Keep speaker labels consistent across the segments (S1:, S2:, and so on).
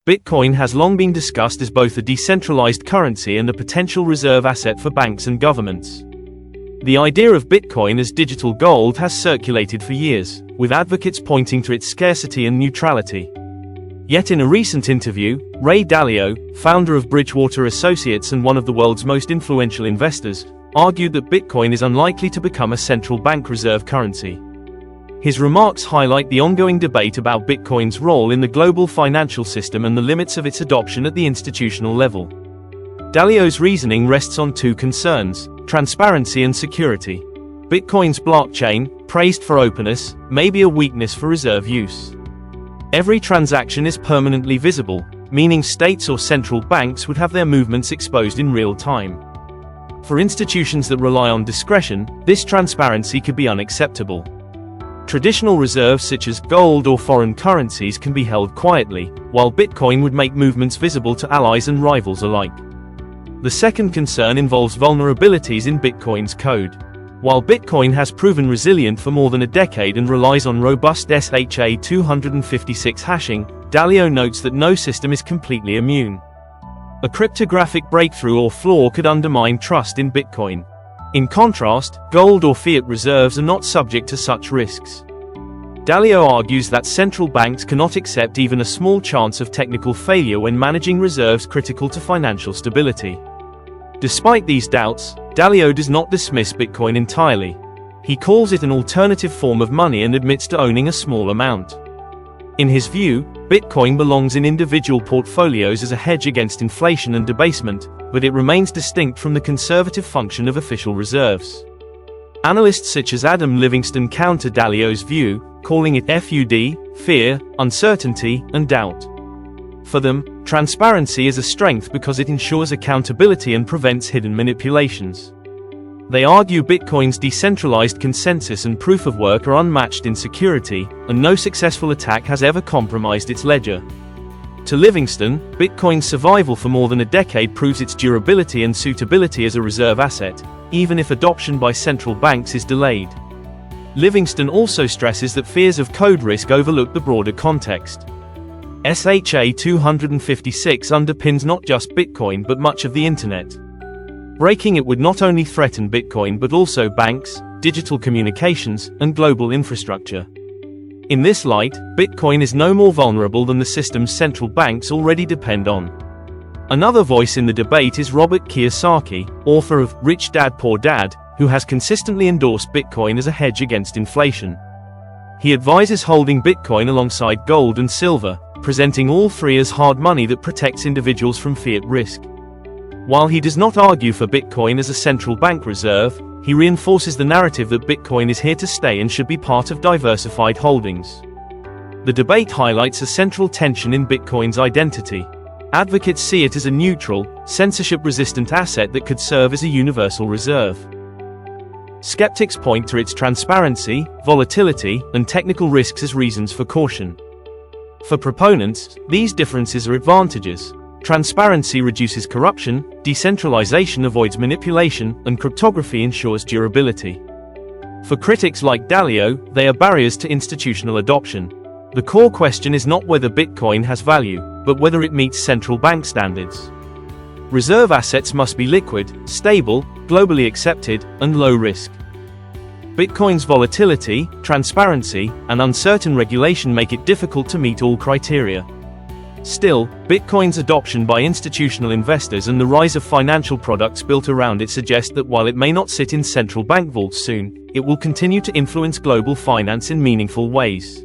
S1: Bitcoin has long been discussed as both a decentralized currency and a potential reserve asset for banks and governments. The idea of Bitcoin as digital gold has circulated for years, with advocates pointing to its scarcity and neutrality. Yet in a recent interview, Ray Dalio, founder of Bridgewater Associates and one of the world's most influential investors, argued that Bitcoin is unlikely to become a central bank reserve currency. His remarks highlight the ongoing debate about Bitcoin's role in the global financial system and the limits of its adoption at the institutional level. Dalio's reasoning rests on two concerns: transparency and security. Bitcoin's blockchain, praised for openness, may be a weakness for reserve use. Every transaction is permanently visible, meaning states or central banks would have their movements exposed in real time. For institutions that rely on discretion, this transparency could be unacceptable. Traditional reserves such as gold or foreign currencies can be held quietly, while Bitcoin would make movements visible to allies and rivals alike. The second concern involves vulnerabilities in Bitcoin's code. While Bitcoin has proven resilient for more than a decade and relies on robust SHA-256 hashing, Dalio notes that no system is completely immune. A cryptographic breakthrough or flaw could undermine trust in Bitcoin. In contrast, gold or fiat reserves are not subject to such risks. Dalio argues that central banks cannot accept even a small chance of technical failure when managing reserves critical to financial stability. Despite these doubts, Dalio does not dismiss Bitcoin entirely. He calls it an alternative form of money and admits to owning a small amount. In his view, Bitcoin belongs in individual portfolios as a hedge against inflation and debasement, but it remains distinct from the conservative function of official reserves. Analysts such as Adam Livingston counter Dalio's view, calling it FUD, fear, uncertainty, and doubt. For them, transparency is a strength because it ensures accountability and prevents hidden manipulations. They argue Bitcoin's decentralized consensus and proof of work are unmatched in security, and no successful attack has ever compromised its ledger. To Livingston, Bitcoin's survival for more than a decade proves its durability and suitability as a reserve asset, even if adoption by central banks is delayed. Livingston also stresses that fears of code risk overlook the broader context. SHA-256 underpins not just Bitcoin but much of the internet. Breaking it would not only threaten Bitcoin but also banks, digital communications, and global infrastructure. In this light, Bitcoin is no more vulnerable than the systems central banks already depend on. Another voice in the debate is Robert Kiyosaki, author of Rich Dad Poor Dad, who has consistently endorsed Bitcoin as a hedge against inflation. He advises holding Bitcoin alongside gold and silver, presenting all three as hard money that protects individuals from fiat risk. While he does not argue for Bitcoin as a central bank reserve, he reinforces the narrative that Bitcoin is here to stay and should be part of diversified holdings. The debate highlights a central tension in Bitcoin's identity. Advocates see it as a neutral, censorship-resistant asset that could serve as a universal reserve. Skeptics point to its transparency, volatility, and technical risks as reasons for caution. For proponents, these differences are advantages. Transparency reduces corruption, decentralization avoids manipulation, and cryptography ensures durability. For critics like Dalio, they are barriers to institutional adoption. The core question is not whether Bitcoin has value, but whether it meets central bank standards. Reserve assets must be liquid, stable, globally accepted, and low risk. Bitcoin's volatility, transparency, and uncertain regulation make it difficult to meet all criteria. Still, Bitcoin's adoption by institutional investors and the rise of financial products built around it suggest that while it may not sit in central bank vaults soon, it will continue to influence global finance in meaningful ways.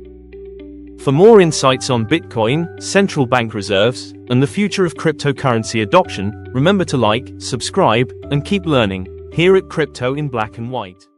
S1: For more insights on Bitcoin, central bank reserves, and the future of cryptocurrency adoption, remember to like, subscribe, and keep learning, here at Crypto in Black and White.